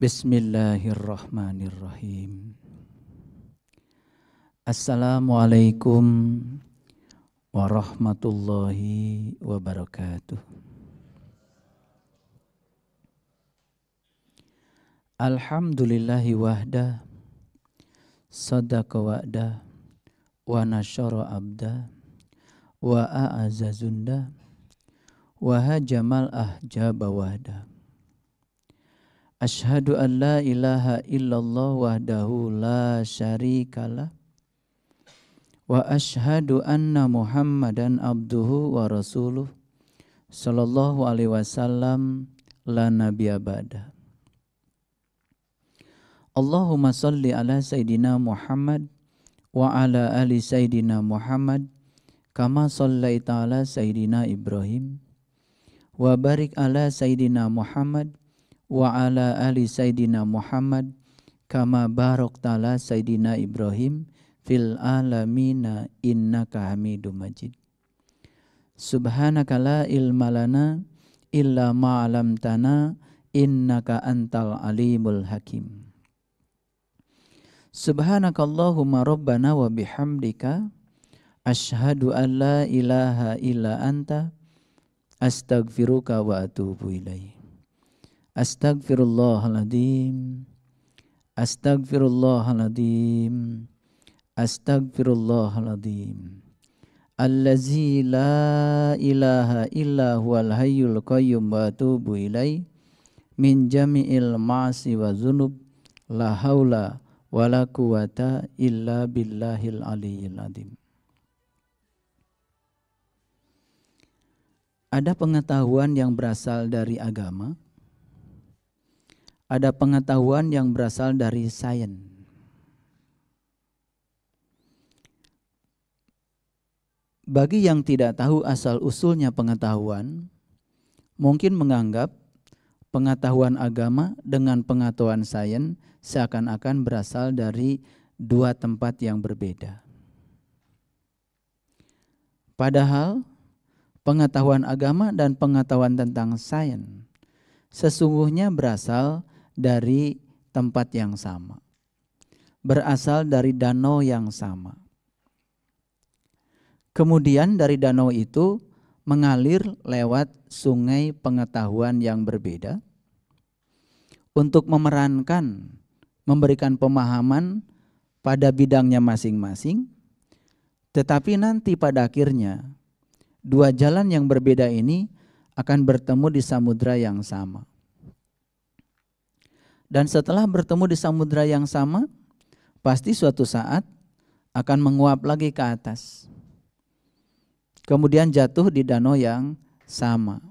Bismillahirrahmanirrahim. Assalamualaikum warahmatullahi wabarakatuh. Alhamdulillahi wahda, sadaqa wa'da, wa nasyara abda, wa a'azza zunda, wa hajamal ahjaba wahda. Ashhadu an la ilaha illallah wahdahu la syarikalah, wa ashhadu anna Muhammadan abduhu wa rasuluh sallallahu alaihi wasallam la nabiyya ba'da. Allahumma salli ala Sayyidina Muhammad wa ala ali Sayyidina Muhammad kama sallaita ala Sayyidina Ibrahim wa barik ala Sayyidina Muhammad wa ala ali Sayyidina Muhammad kama barakta ala Sayyidina Ibrahim fil alamina innaka Hamidum Majid. Subhanaka la ilma lana illa ma 'allamtana innaka antal alimul hakim. Subhanakallahumma rabbana wa bihamdika asyhadu an la ilaha illa anta astaghfiruka wa atubu ilaih. Astaghfirullahaladzim, astaghfirullahaladzim, astaghfirullahaladzim. Allazi la ilaha illa huwal hayyul qayyum wa atubu ilaih min jami'il ma'asi wa zunub la haula wala quwata illa billahil aliyyil azim. Ada pengetahuan yang berasal dari agama, ada pengetahuan yang berasal dari sains. Bagi yang tidak tahu asal-usulnya pengetahuan, mungkin menganggap pengetahuan agama dengan pengetahuan sains seakan-akan berasal dari dua tempat yang berbeda. Padahal pengetahuan agama dan pengetahuan tentang sains sesungguhnya berasal dari tempat yang sama, berasal dari danau yang sama. Kemudian dari danau itu mengalir lewat sungai pengetahuan yang berbeda untuk memberikan pemahaman pada bidangnya masing-masing, tetapi nanti pada akhirnya dua jalan yang berbeda ini akan bertemu di samudra yang sama. Dan setelah bertemu di samudra yang sama, pasti suatu saat akan menguap lagi ke atas. Kemudian jatuh di danau yang sama.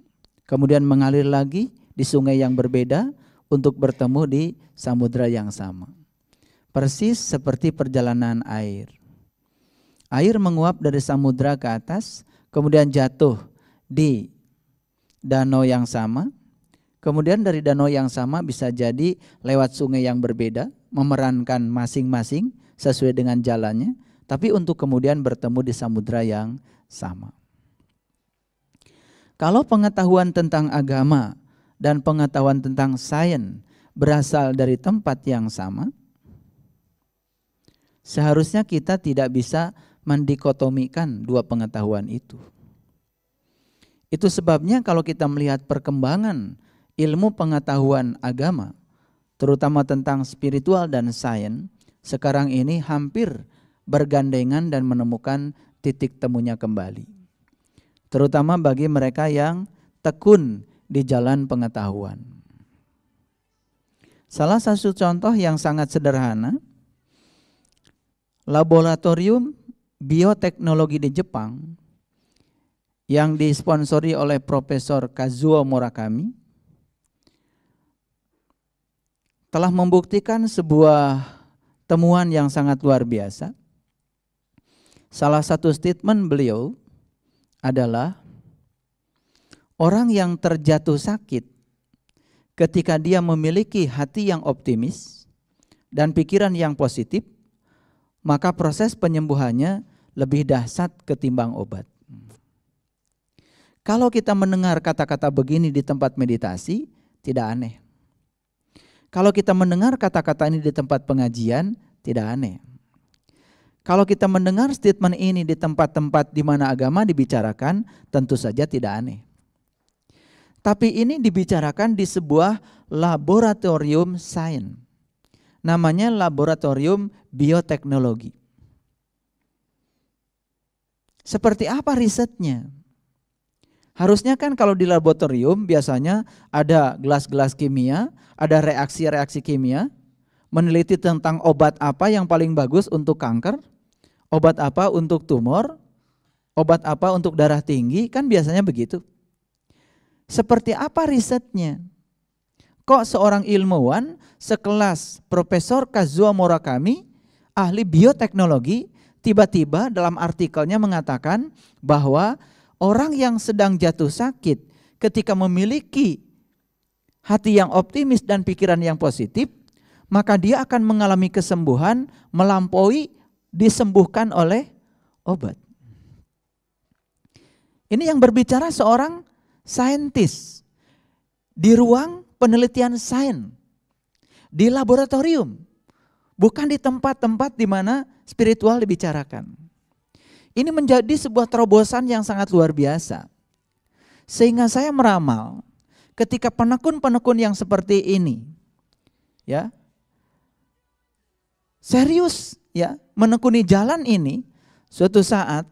Kemudian mengalir lagi di sungai yang berbeda untuk bertemu di samudra yang sama. Persis seperti perjalanan air. Air menguap dari samudra ke atas, kemudian jatuh di danau yang sama. Kemudian dari danau yang sama bisa jadi lewat sungai yang berbeda, memerankan masing-masing sesuai dengan jalannya, tapi untuk kemudian bertemu di samudra yang sama. Kalau pengetahuan tentang agama dan pengetahuan tentang sains berasal dari tempat yang sama, seharusnya kita tidak bisa mendikotomikan dua pengetahuan itu. Itu sebabnya kalau kita melihat perkembangan ilmu pengetahuan agama, terutama tentang spiritual dan sains, sekarang ini hampir bergandengan dan menemukan titik temunya kembali. Terutama bagi mereka yang tekun di jalan pengetahuan. Salah satu contoh yang sangat sederhana, laboratorium bioteknologi di Jepang yang disponsori oleh Profesor Kazuo Murakami telah membuktikan sebuah temuan yang sangat luar biasa. Salah satu statement beliau adalah orang yang terjatuh sakit ketika dia memiliki hati yang optimis dan pikiran yang positif, maka proses penyembuhannya lebih dahsyat ketimbang obat. Kalau kita mendengar kata-kata begini di tempat meditasi, tidak aneh. Kalau kita mendengar kata-kata ini di tempat pengajian, tidak aneh. Kalau kita mendengar statement ini di tempat-tempat di mana agama dibicarakan, tentu saja tidak aneh. Tapi ini dibicarakan di sebuah laboratorium sains. Namanya laboratorium bioteknologi. Seperti apa risetnya? Harusnya kan kalau di laboratorium biasanya ada gelas-gelas kimia, ada reaksi-reaksi kimia, meneliti tentang obat apa yang paling bagus untuk kanker, obat apa untuk tumor, obat apa untuk darah tinggi, kan biasanya begitu. Seperti apa risetnya? Kok seorang ilmuwan sekelas Profesor Kazuo Murakami, ahli bioteknologi, tiba-tiba dalam artikelnya mengatakan bahwa orang yang sedang jatuh sakit ketika memiliki hati yang optimis dan pikiran yang positif, maka dia akan mengalami kesembuhan melampaui disembuhkan oleh obat. Ini yang berbicara seorang saintis di ruang penelitian sains, di laboratorium, bukan di tempat-tempat di mana spiritual dibicarakan. Ini menjadi sebuah terobosan yang sangat luar biasa. Sehingga saya meramal ketika penekun-penekun yang seperti ini ya serius ya menekuni jalan ini, suatu saat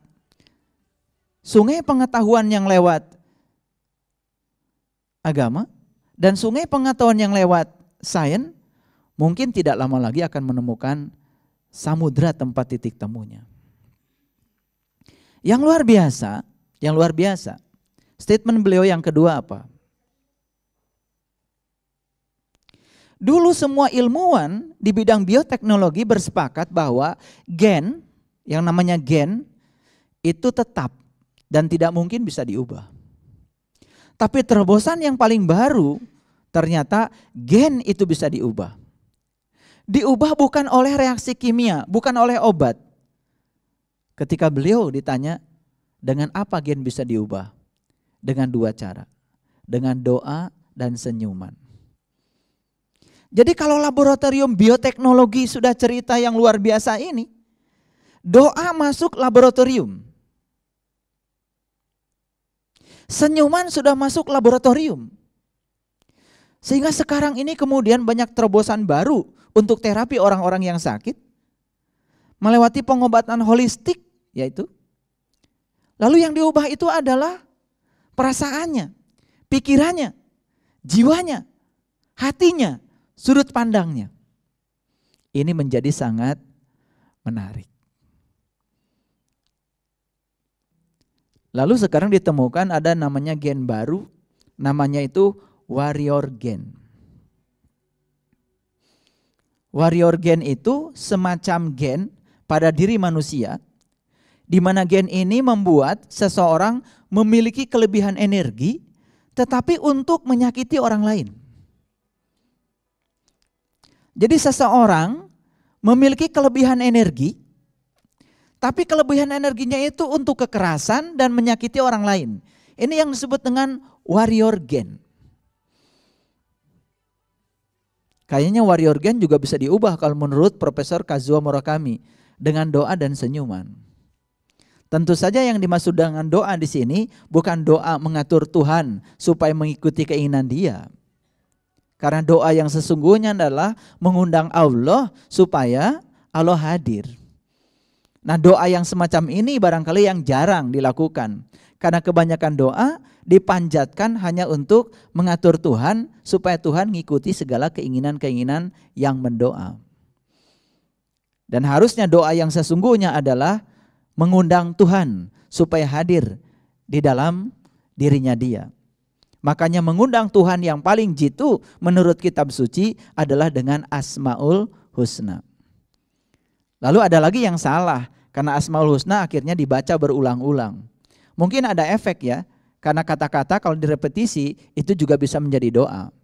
sungai pengetahuan yang lewat agama dan sungai pengetahuan yang lewat sains mungkin tidak lama lagi akan menemukan samudra tempat titik temunya. Yang luar biasa, statement beliau yang kedua apa? Dulu semua ilmuwan di bidang bioteknologi bersepakat bahwa gen, yang namanya gen, itu tetap dan tidak mungkin bisa diubah. Tapi terobosan yang paling baru, ternyata gen itu bisa diubah. Diubah bukan oleh reaksi kimia, bukan oleh obat. Ketika beliau ditanya, dengan apa gen bisa diubah? Dengan dua cara, dengan doa dan senyuman. Jadi kalau laboratorium bioteknologi sudah cerita yang luar biasa ini, doa masuk laboratorium. Senyuman sudah masuk laboratorium. Sehingga sekarang ini kemudian banyak terobosan baru untuk terapi orang-orang yang sakit. Melewati pengobatan holistik yaitu. Lalu yang diubah itu adalah perasaannya, pikirannya, jiwanya, hatinya, sudut pandangnya. Ini menjadi sangat menarik. Lalu sekarang ditemukan ada namanya gen baru, namanya itu warrior gen. Warrior gen itu semacam gen pada diri manusia, di mana gen ini membuat seseorang memiliki kelebihan energi, tetapi untuk menyakiti orang lain. Jadi seseorang memiliki kelebihan energi, tapi kelebihan energinya itu untuk kekerasan dan menyakiti orang lain. Ini yang disebut dengan warrior gen. Kayaknya warrior gen juga bisa diubah kalau menurut Profesor Kazuo Murakami dengan doa dan senyuman. Tentu saja yang dimaksud dengan doa di sini bukan doa mengatur Tuhan supaya mengikuti keinginan Dia. Karena doa yang sesungguhnya adalah mengundang Allah supaya Allah hadir. Nah, doa yang semacam ini barangkali yang jarang dilakukan. Karena kebanyakan doa dipanjatkan hanya untuk mengatur Tuhan supaya Tuhan mengikuti segala keinginan-keinginan yang mendoa. Dan harusnya doa yang sesungguhnya adalah mengundang Tuhan supaya hadir di dalam dirinya Dia. Makanya mengundang Tuhan yang paling jitu menurut kitab suci adalah dengan Asmaul Husna. Lalu ada lagi yang salah, karena Asmaul Husna akhirnya dibaca berulang-ulang. Mungkin ada efek ya, karena kata-kata kalau direpetisi itu juga bisa menjadi doa.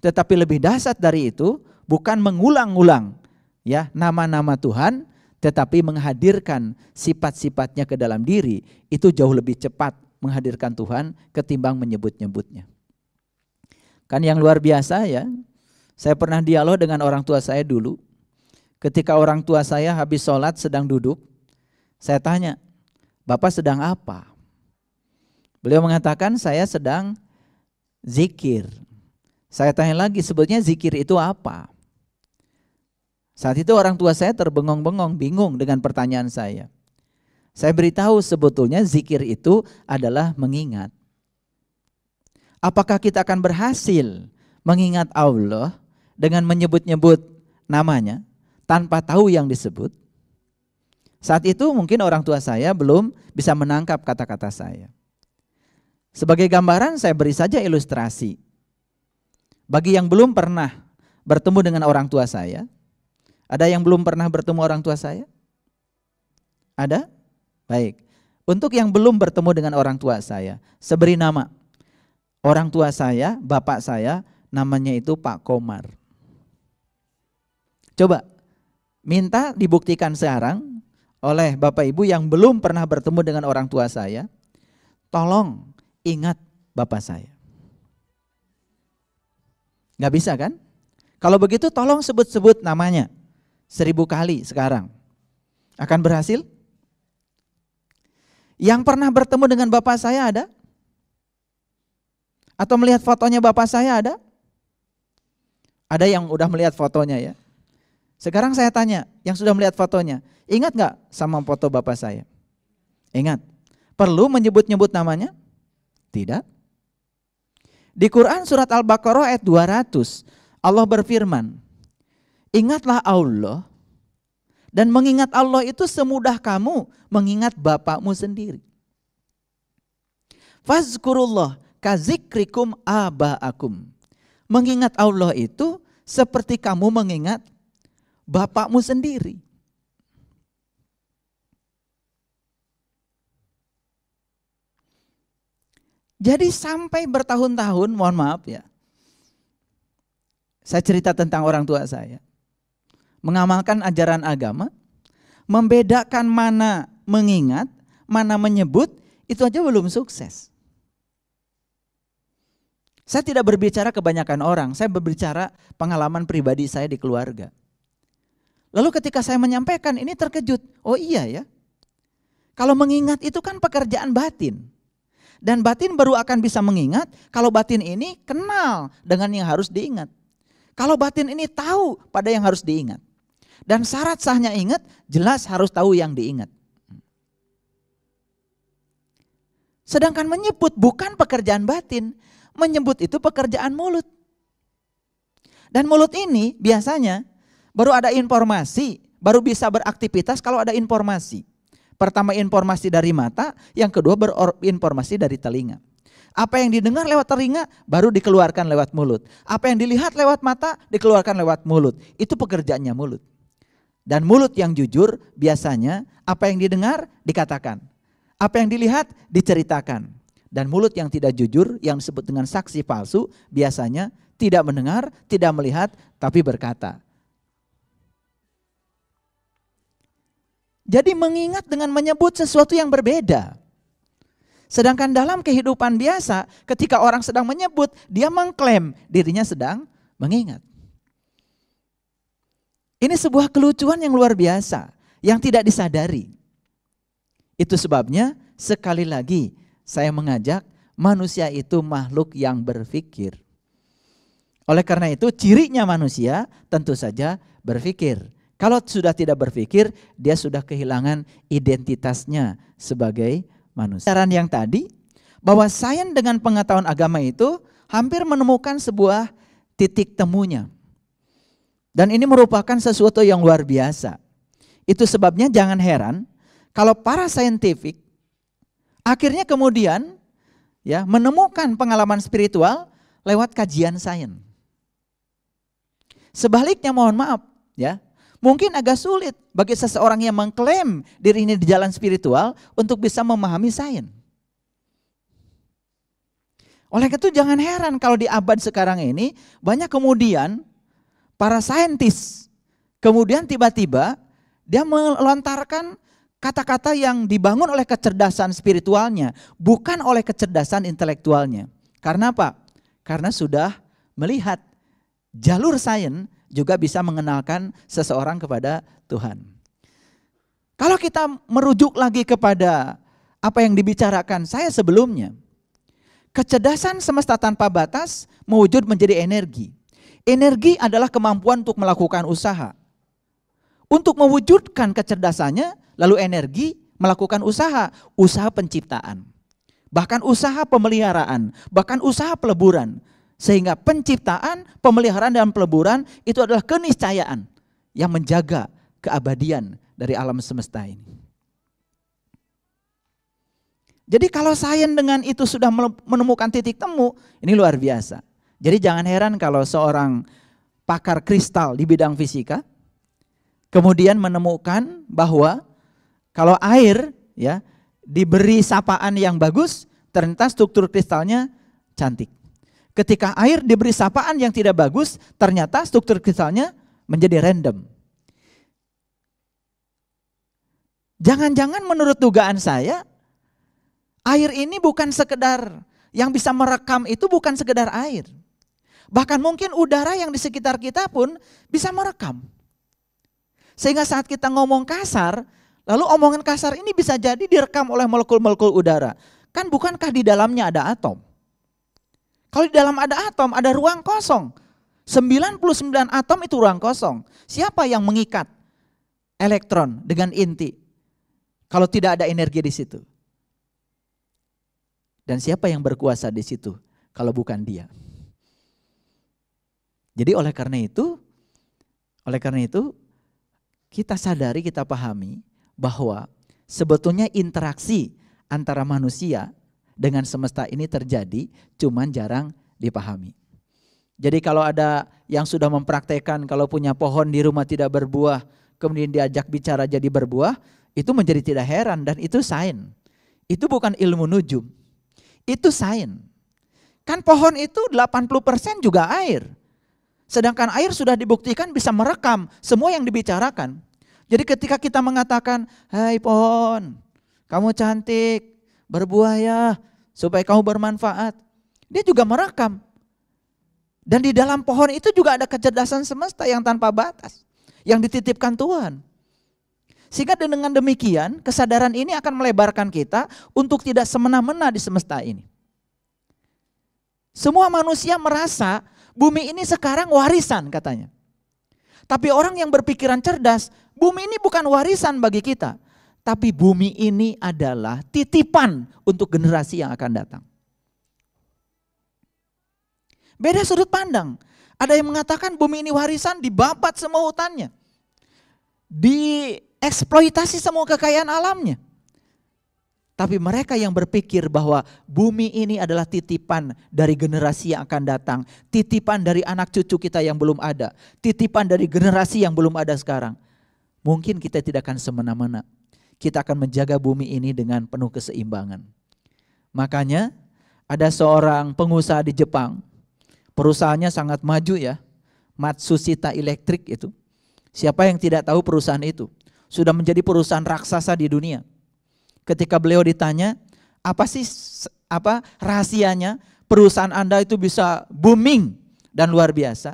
Tetapi lebih dahsyat dari itu bukan mengulang-ulang ya nama-nama Tuhan, tetapi menghadirkan sifat-sifatnya ke dalam diri. Itu jauh lebih cepat menghadirkan Tuhan ketimbang menyebut-nyebutnya. Kan yang luar biasa ya, Saya pernah dialog dengan orang tua saya dulu. Ketika orang tua saya habis sholat sedang duduk, saya tanya, Bapak sedang apa? Beliau mengatakan, saya sedang zikir. Saya tanya lagi, sebetulnya zikir itu apa? Saat itu orang tua saya terbengong-bengong, bingung dengan pertanyaan saya. Saya beritahu sebetulnya zikir itu adalah mengingat. Apakah kita akan berhasil mengingat Allah dengan menyebut-nyebut namanya tanpa tahu yang disebut? Saat itu mungkin orang tua saya belum bisa menangkap kata-kata saya. Sebagai gambaran saya beri saja ilustrasi. Bagi yang belum pernah bertemu dengan orang tua saya, ada yang belum pernah bertemu orang tua saya? Ada? Baik. Untuk yang belum bertemu dengan orang tua saya, saya beri nama. Orang tua saya, bapak saya, namanya itu Pak Komar. Coba minta dibuktikan sekarang oleh Bapak Ibu yang belum pernah bertemu dengan orang tua saya, tolong ingat bapak saya. Gak bisa kan? Kalau begitu tolong sebut-sebut namanya 1000 kali sekarang. Akan berhasil? Yang pernah bertemu dengan bapak saya ada? Atau melihat fotonya bapak saya ada? Ada yang udah melihat fotonya ya. Sekarang saya tanya, yang sudah melihat fotonya, ingat gak sama foto bapak saya? Ingat. Perlu menyebut-nyebut namanya? Tidak. Di Quran surat Al-Baqarah ayat 200, Allah berfirman, ingatlah Allah, dan mengingat Allah itu semudah kamu mengingat bapakmu sendiri. Fazkurullah kazikrikum aba'akum. Mengingat Allah itu seperti kamu mengingat bapakmu sendiri. Jadi sampai bertahun-tahun, mohon maaf ya, saya cerita tentang orang tua saya. Mengamalkan ajaran agama, membedakan mana mengingat, mana menyebut, itu aja belum sukses. Saya tidak berbicara kebanyakan orang, saya berbicara pengalaman pribadi saya di keluarga. Lalu ketika saya menyampaikan ini terkejut, oh iya ya, kalau mengingat itu kan pekerjaan batin. Dan batin baru akan bisa mengingat kalau batin ini kenal dengan yang harus diingat. Kalau batin ini tahu pada yang harus diingat. Dan syarat sahnya ingat jelas harus tahu yang diingat. Sedangkan menyebut bukan pekerjaan batin, menyebut itu pekerjaan mulut. Dan mulut ini biasanya baru ada informasi, baru bisa beraktivitas kalau ada informasi. Pertama informasi dari mata, yang kedua berinformasi dari telinga. Apa yang didengar lewat telinga baru dikeluarkan lewat mulut. Apa yang dilihat lewat mata dikeluarkan lewat mulut. Itu pekerjaannya mulut. Dan mulut yang jujur biasanya apa yang didengar dikatakan. Apa yang dilihat diceritakan. Dan mulut yang tidak jujur yang disebut dengan saksi palsu biasanya tidak mendengar, tidak melihat tapi berkata. Jadi mengingat dengan menyebut sesuatu yang berbeda. Sedangkan dalam kehidupan biasa ketika orang sedang menyebut, dia mengklaim dirinya sedang mengingat. Ini sebuah kelucuan yang luar biasa yang tidak disadari. Itu sebabnya sekali lagi saya mengajak manusia itu makhluk yang berpikir. Oleh karena itu cirinya manusia tentu saja berpikir. Kalau sudah tidak berpikir, dia sudah kehilangan identitasnya sebagai manusia. Saran yang tadi, bahwa sains dengan pengetahuan agama itu hampir menemukan sebuah titik temunya. Dan ini merupakan sesuatu yang luar biasa. Itu sebabnya jangan heran kalau para saintifik akhirnya kemudian ya menemukan pengalaman spiritual lewat kajian sains. Sebaliknya mohon maaf ya. Mungkin agak sulit bagi seseorang yang mengklaim dirinya di jalan spiritual untuk bisa memahami sains. Oleh itu jangan heran kalau di abad sekarang ini banyak kemudian para saintis kemudian tiba-tiba dia melontarkan kata-kata yang dibangun oleh kecerdasan spiritualnya, bukan oleh kecerdasan intelektualnya. Karena apa? Karena sudah melihat jalur sains juga bisa mengenalkan seseorang kepada Tuhan. Kalau kita merujuk lagi kepada apa yang dibicarakan saya sebelumnya, kecerdasan semesta tanpa batas mewujud menjadi energi. Energi adalah kemampuan untuk melakukan usaha. Untuk mewujudkan kecerdasannya, lalu energi melakukan usaha penciptaan. Bahkan usaha pemeliharaan, bahkan usaha peleburan. Sehingga penciptaan, pemeliharaan dan peleburan itu adalah keniscayaan yang menjaga keabadian dari alam semesta ini. Jadi kalau sains dengan itu sudah menemukan titik temu, ini luar biasa. Jadi jangan heran kalau seorang pakar kristal di bidang fisika kemudian menemukan bahwa kalau air ya diberi sapaan yang bagus, ternyata struktur kristalnya cantik. Ketika air diberi sapaan yang tidak bagus, ternyata struktur kristalnya menjadi random. Jangan-jangan menurut dugaan saya, air ini bukan sekedar yang bisa merekam itu bukan sekedar air. Bahkan mungkin udara yang di sekitar kita pun bisa merekam. Sehingga saat kita ngomong kasar, lalu omongan kasar ini bisa jadi direkam oleh molekul-molekul udara. Kan bukankah di dalamnya ada atom? Kalau di dalam ada atom, ada ruang kosong. 99 atom itu ruang kosong. Siapa yang mengikat elektron dengan inti? Kalau tidak ada energi di situ. Dan siapa yang berkuasa di situ kalau bukan dia? Jadi oleh karena itu kita sadari, kita pahami bahwa sebetulnya interaksi antara manusia dengan semesta ini terjadi, cuman jarang dipahami. Jadi kalau ada yang sudah mempraktekkan kalau punya pohon di rumah tidak berbuah, kemudian diajak bicara jadi berbuah, itu menjadi tidak heran dan itu sains. Itu bukan ilmu nujum, itu sains. Kan pohon itu 80% juga air. Sedangkan air sudah dibuktikan bisa merekam semua yang dibicarakan. Jadi ketika kita mengatakan, hai pohon, kamu cantik, berbuah ya, supaya kamu bermanfaat. Dia juga merekam. Dan di dalam pohon itu juga ada kecerdasan semesta yang tanpa batas. Yang dititipkan Tuhan. Sehingga dengan demikian kesadaran ini akan melebarkan kita untuk tidak semena-mena di semesta ini. Semua manusia merasa bumi ini sekarang warisan katanya. Tapi orang yang berpikiran cerdas, bumi ini bukan warisan bagi kita. Tapi bumi ini adalah titipan untuk generasi yang akan datang. Beda sudut pandang. Ada yang mengatakan bumi ini warisan, dibabat semua hutannya. Dieksploitasi semua kekayaan alamnya. Tapi mereka yang berpikir bahwa bumi ini adalah titipan dari generasi yang akan datang. Titipan dari anak cucu kita yang belum ada. Titipan dari generasi yang belum ada sekarang. Mungkin kita tidak akan semena-mena. Kita akan menjaga bumi ini dengan penuh keseimbangan. Makanya ada seorang pengusaha di Jepang. Perusahaannya sangat maju ya. Matsushita Electric itu. Siapa yang tidak tahu perusahaan itu? Sudah menjadi perusahaan raksasa di dunia. Ketika beliau ditanya, apa sih rahasianya perusahaan Anda itu bisa booming dan luar biasa?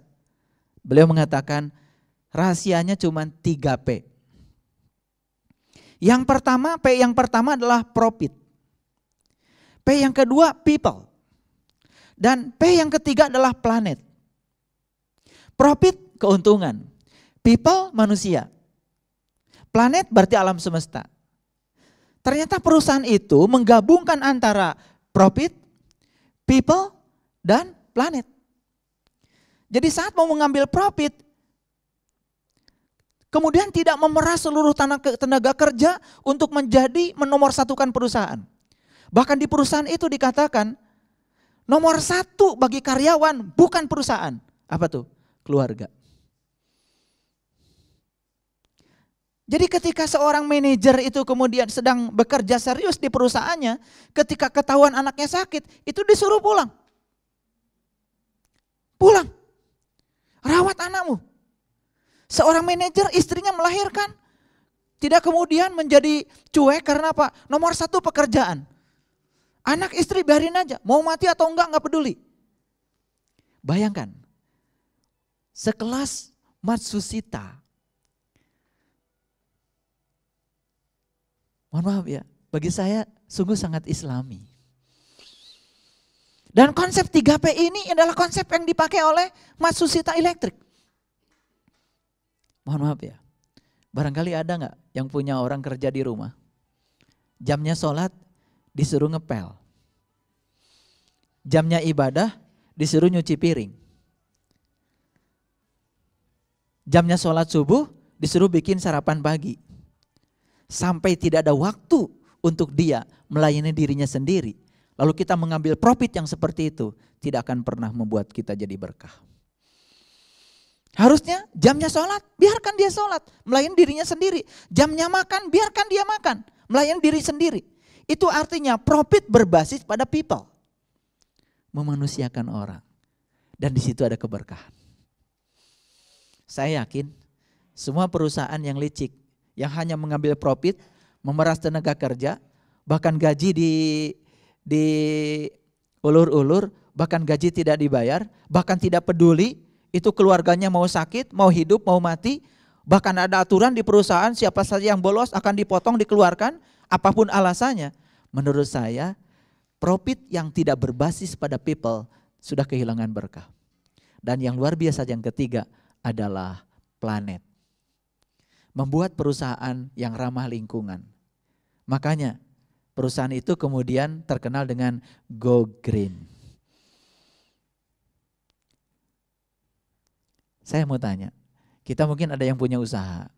Beliau mengatakan rahasianya cuma 3P. P yang pertama adalah profit. P yang kedua people. Dan P yang ketiga adalah planet. Profit keuntungan. People manusia. Planet berarti alam semesta. Ternyata perusahaan itu menggabungkan antara profit, people, dan planet. Jadi saat mau mengambil profit, kemudian tidak memeras seluruh tenaga kerja untuk menjadi menomorsatukan perusahaan. Bahkan di perusahaan itu dikatakan, nomor satu bagi karyawan bukan perusahaan. Apa tuh? Keluarga. Jadi ketika seorang manajer itu kemudian sedang bekerja serius di perusahaannya, ketika ketahuan anaknya sakit, itu disuruh pulang. Pulang. Rawat anakmu. Seorang manajer istrinya melahirkan. Tidak kemudian menjadi cuek karena apa? Nomor satu pekerjaan. Anak istri biarin aja, mau mati atau enggak peduli. Bayangkan. sekelas Matsusita. Mohon maaf ya, bagi saya sungguh sangat Islami. Dan konsep 3P ini adalah konsep yang dipakai oleh Matsusita Electric. Mohon maaf ya, barangkali ada nggak yang punya orang kerja di rumah, jamnya sholat disuruh ngepel, jamnya ibadah disuruh nyuci piring, jamnya sholat subuh disuruh bikin sarapan pagi, sampai tidak ada waktu untuk dia melayani dirinya sendiri. Lalu kita mengambil profit yang seperti itu, tidak akan pernah membuat kita jadi berkah. Harusnya jamnya sholat, biarkan dia sholat, melayani dirinya sendiri. Jamnya makan, biarkan dia makan, melayani diri sendiri. Itu artinya profit berbasis pada people. Memanusiakan orang. Dan di situ ada keberkahan. Saya yakin semua perusahaan yang licik, yang hanya mengambil profit, memeras tenaga kerja, bahkan gaji di ulur-ulur, bahkan gaji tidak dibayar, bahkan tidak peduli, itu keluarganya mau sakit, mau hidup, mau mati, bahkan ada aturan di perusahaan siapa saja yang bolos akan dipotong, dikeluarkan, apapun alasannya. Menurut saya, profit yang tidak berbasis pada people sudah kehilangan berkah. Dan yang luar biasa yang ketiga adalah planet. Membuat perusahaan yang ramah lingkungan. Makanya perusahaan itu kemudian terkenal dengan Go Green. Saya mau tanya, kita mungkin ada yang punya usaha.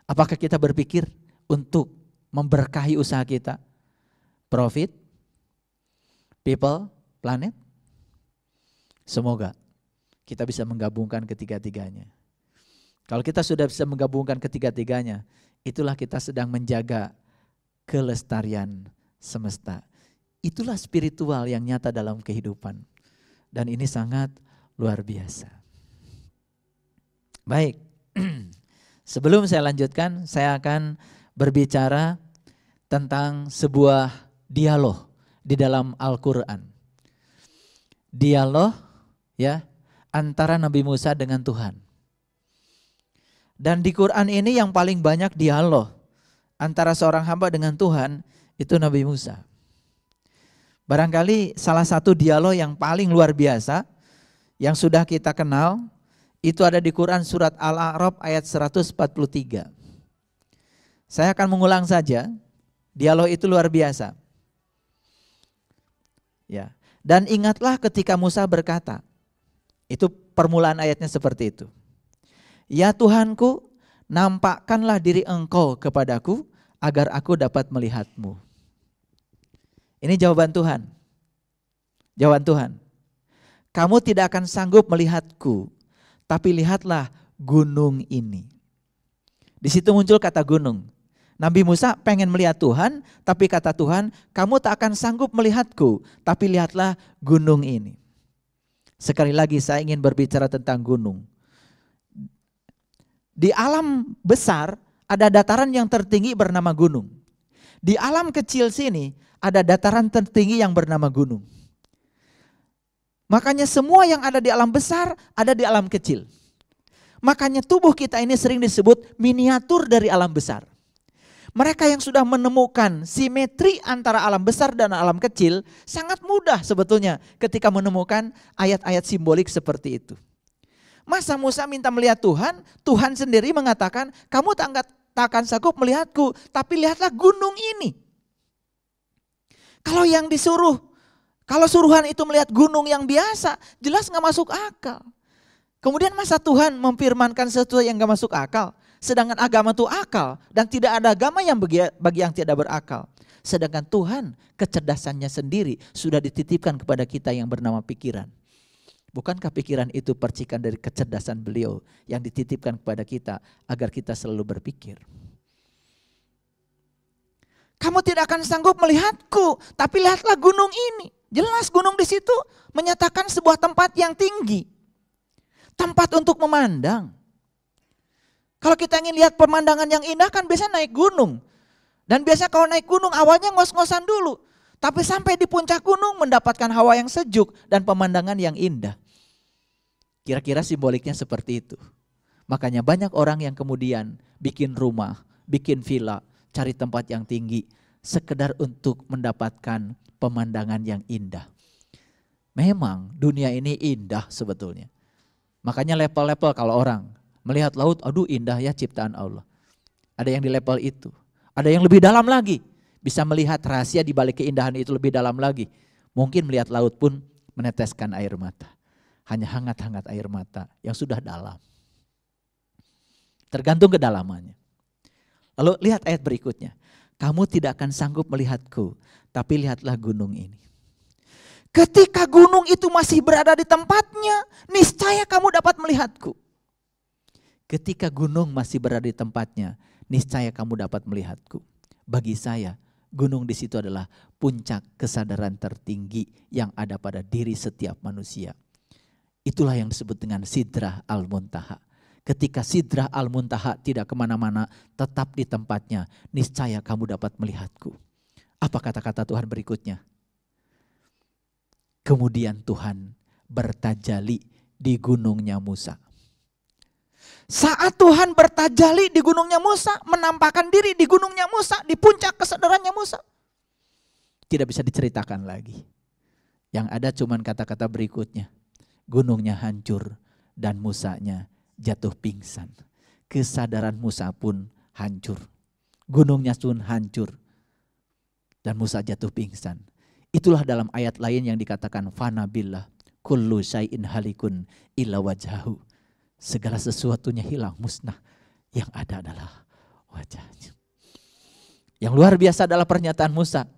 Apakah kita berpikir untuk memberkahi usaha kita? Profit, people, planet? Semoga kita bisa menggabungkan ketiga-tiganya. Kalau kita sudah bisa menggabungkan ketiga-tiganya, itulah kita sedang menjaga kelestarian semesta. Itulah spiritual yang nyata dalam kehidupan. Dan ini sangat luar biasa. Baik, sebelum saya lanjutkan, saya akan berbicara tentang sebuah dialog di dalam Al-Quran. Dialog ya antara Nabi Musa dengan Tuhan. Dan di Quran ini yang paling banyak dialog antara seorang hamba dengan Tuhan itu Nabi Musa. Barangkali salah satu dialog yang paling luar biasa yang sudah kita kenal itu ada di Quran surat Al-A'raf ayat 143. Saya akan mengulang saja, dialog itu luar biasa. Ya. Dan ingatlah ketika Musa berkata, itu permulaan ayatnya seperti itu. Ya Tuhanku, nampakkanlah diri Engkau kepadaku agar aku dapat melihatmu. Ini jawaban Tuhan. Jawaban Tuhan. Kamu tidak akan sanggup melihatku, tapi lihatlah gunung ini. Di situ muncul kata gunung. Nabi Musa pengen melihat Tuhan, tapi kata Tuhan, kamu tak akan sanggup melihatku, tapi lihatlah gunung ini. Sekali lagi saya ingin berbicara tentang gunung. Di alam besar ada dataran yang tertinggi bernama gunung. Di alam kecil sini ada dataran tertinggi yang bernama gunung. Makanya semua yang ada di alam besar ada di alam kecil. Makanya tubuh kita ini sering disebut miniatur dari alam besar. Mereka yang sudah menemukan simetri antara alam besar dan alam kecil sangat mudah sebetulnya ketika menemukan ayat-ayat simbolik seperti itu. Masa Musa minta melihat Tuhan, Tuhan sendiri mengatakan kamu tak akan sanggup melihatku, tapi lihatlah gunung ini. Kalau yang disuruh, kalau suruhan itu melihat gunung yang biasa, jelas gak masuk akal. Kemudian masa Tuhan memfirmankan sesuatu yang gak masuk akal, sedangkan agama itu akal dan tidak ada agama yang bagi yang tidak berakal. Sedangkan Tuhan kecerdasannya sendiri sudah dititipkan kepada kita yang bernama pikiran. Bukankah pikiran itu percikan dari kecerdasan beliau yang dititipkan kepada kita agar kita selalu berpikir? Kamu tidak akan sanggup melihatku, tapi lihatlah gunung ini. Jelas gunung di situ menyatakan sebuah tempat yang tinggi. Tempat untuk memandang. Kalau kita ingin lihat pemandangan yang indah kan biasa naik gunung. Dan biasa kalau naik gunung awalnya ngos-ngosan dulu. Tapi sampai di puncak gunung mendapatkan hawa yang sejuk dan pemandangan yang indah. Kira-kira simboliknya seperti itu. Makanya banyak orang yang kemudian bikin rumah, bikin villa, cari tempat yang tinggi, sekedar untuk mendapatkan pemandangan yang indah. Memang dunia ini indah sebetulnya. Makanya level-level kalau orang melihat laut, aduh indah ya ciptaan Allah. Ada yang di level itu. Ada yang lebih dalam lagi. Bisa melihat rahasia di balik keindahan itu lebih dalam lagi. Mungkin melihat laut pun meneteskan air mata. Hanya hangat-hangat air mata yang sudah dalam. Tergantung kedalamannya. Lalu lihat ayat berikutnya. Kamu tidak akan sanggup melihatku, tapi lihatlah gunung ini. Ketika gunung itu masih berada di tempatnya, niscaya kamu dapat melihatku. Ketika gunung masih berada di tempatnya, niscaya kamu dapat melihatku. Bagi saya, gunung di situ adalah puncak kesadaran tertinggi yang ada pada diri setiap manusia. Itulah yang disebut dengan Sidrah Al-Muntaha. Ketika Sidrah Al-Muntaha tidak kemana-mana, tetap di tempatnya, niscaya kamu dapat melihatku. Apa kata-kata Tuhan berikutnya? Kemudian Tuhan bertajalli di gunungnya Musa. Saat Tuhan bertajalli di gunungnya Musa, menampakkan diri di gunungnya Musa, di puncak kesadarannya Musa, tidak bisa diceritakan lagi. Yang ada cuman kata-kata berikutnya. Gunungnya hancur dan Musanya jatuh pingsan. Kesadaran Musa pun hancur. Gunungnya pun hancur. Dan Musa jatuh pingsan. Itulah dalam ayat lain yang dikatakan fana billah kullu syai'in halikun illa wajhahu. Segala sesuatunya hilang, musnah. Yang ada adalah wajahnya. Yang luar biasa adalah pernyataan Musa.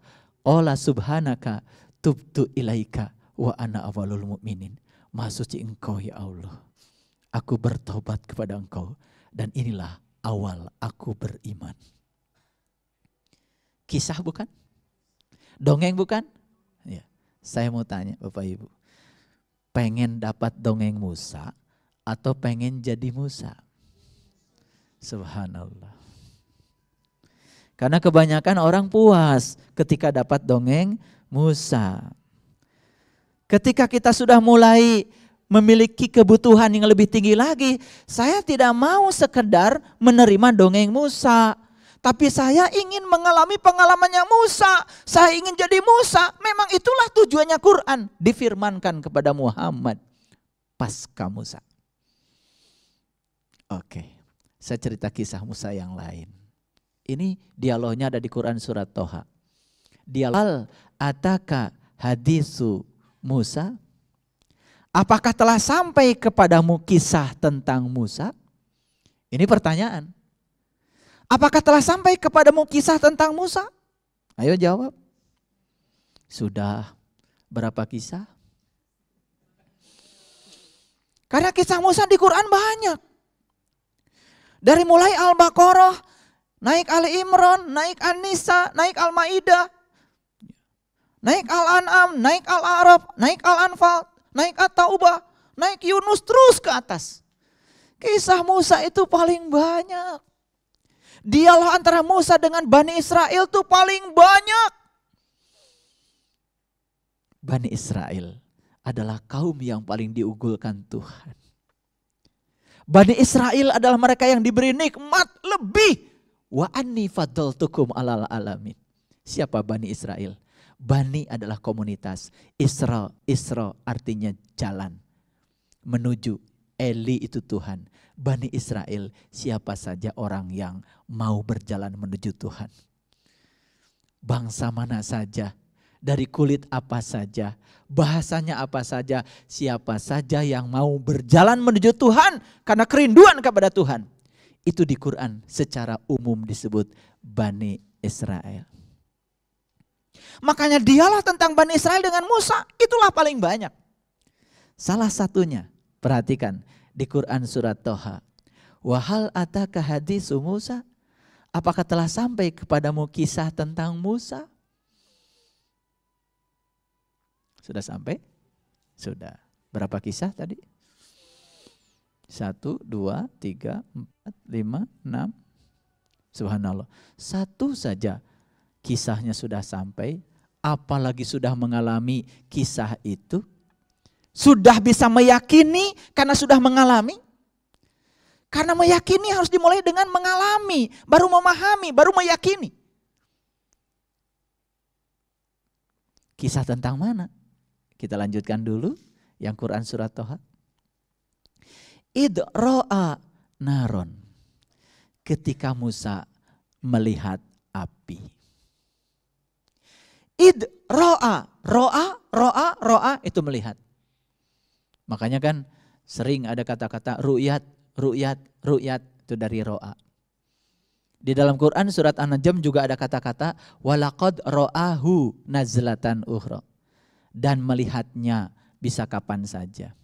Ola subhanaka tubtu ilaika wa ana awalul mu'minin. Maha suci engkau ya Allah. Aku bertobat kepada engkau. Dan inilah awal aku beriman. Kisah bukan? Dongeng bukan? Ya. Saya mau tanya Bapak Ibu. Pengen dapat dongeng Musa atau pengen jadi Musa? Subhanallah. Karena kebanyakan orang puas ketika dapat dongeng Musa. Ketika kita sudah mulai memiliki kebutuhan yang lebih tinggi lagi, saya tidak mau sekedar menerima dongeng Musa. Tapi saya ingin mengalami pengalamannya Musa. Saya ingin jadi Musa. Memang itulah tujuannya Quran. Difirmankan kepada Muhammad pasca Musa. Oke, saya cerita kisah Musa yang lain. Ini dialognya ada di Quran surat Toha. Dialog ataka hadisu Musa. Apakah telah sampai kepadamu kisah tentang Musa? Ini pertanyaan. Apakah telah sampai kepadamu kisah tentang Musa? Ayo jawab. Sudah. Berapa kisah? Karena kisah Musa di Quran banyak. Dari mulai Al-Baqarah, naik Ali Imran, naik An-Nisa, naik Al-Maidah, naik Al-An'am, naik Al-A'raf, naik Al-Anfal, naik At-Taubah, naik Yunus, terus ke atas. Kisah Musa itu paling banyak. Dialog antara Musa dengan Bani Israel itu paling banyak. Bani Israel adalah kaum yang paling diunggulkan Tuhan. Bani Israel adalah mereka yang diberi nikmat lebih. Wa anni faddaltukum alal alamin. Siapa Bani Israel? Bani adalah komunitas. Isra artinya jalan. Menuju. Eli itu Tuhan. Bani Israel siapa saja orang yang mau berjalan menuju Tuhan. Bangsa mana saja. Dari kulit apa saja. Bahasanya apa saja. Siapa saja yang mau berjalan menuju Tuhan. Karena kerinduan kepada Tuhan. Itu di Quran secara umum disebut Bani Israel. Makanya dialog tentang Bani Israel dengan Musa itulah paling banyak. Salah satunya, perhatikan di Quran surat Toha. Wahal ataka hadisu Musa? Apakah telah sampai kepadamu kisah tentang Musa? Sudah sampai? Sudah. Berapa kisah tadi? 1, 2, 3, 4, 5, 6. Subhanallah. Satu saja kisahnya sudah sampai. Apalagi sudah mengalami kisah itu. Sudah bisa meyakini karena sudah mengalami? Karena meyakini harus dimulai dengan mengalami, baru memahami, baru meyakini. Kisah tentang mana? Kita lanjutkan dulu yang Quran surat Toha. Id ro'a naron. Ketika Musa melihat api. Id ro'a, ro'a itu melihat. Makanya kan sering ada kata-kata ru'yat itu dari ro'a. Di dalam Quran surat An-Najm juga ada kata-kata walaqad ro'ahu nazlatan ukhra. Dan melihatnya bisa kapan saja.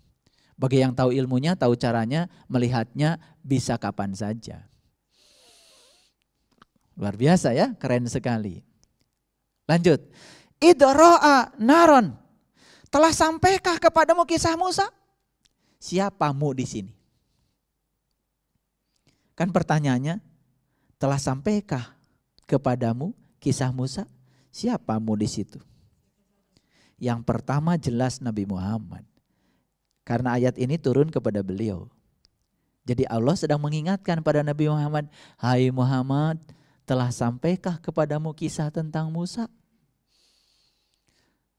Bagi yang tahu ilmunya, tahu caranya, melihatnya bisa kapan saja. Luar biasa ya, keren sekali. Lanjut. Idro'a naron. Telah sampaikah kepadamu kisah Musa? Siapamu di sini? Kan pertanyaannya, telah sampaikah kepadamu kisah Musa? Siapamu di situ? Yang pertama jelas Nabi Muhammad. Karena ayat ini turun kepada beliau. Jadi Allah sedang mengingatkan pada Nabi Muhammad, hai Muhammad, telah sampaikah kepadamu kisah tentang Musa?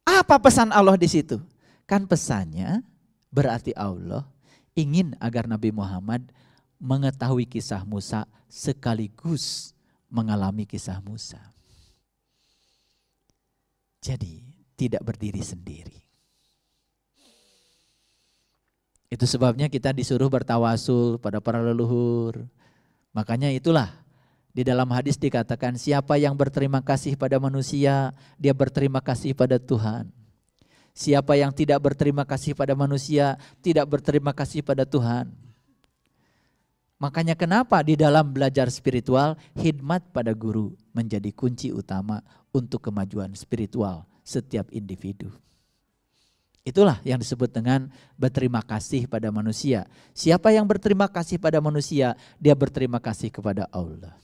Apa pesan Allah di situ? Kan pesannya berarti Allah ingin agar Nabi Muhammad mengetahui kisah Musa sekaligus mengalami kisah Musa. Jadi tidak berdiri sendiri. Itu sebabnya kita disuruh bertawasul pada para leluhur. Makanya itulah di dalam hadis dikatakan siapa yang berterima kasih pada manusia, dia berterima kasih pada Tuhan. Siapa yang tidak berterima kasih pada manusia, tidak berterima kasih pada Tuhan. Makanya kenapa di dalam belajar spiritual, khidmat pada guru menjadi kunci utama untuk kemajuan spiritual setiap individu. Itulah yang disebut dengan berterima kasih pada manusia. Siapa yang berterima kasih pada manusia, dia berterima kasih kepada Allah.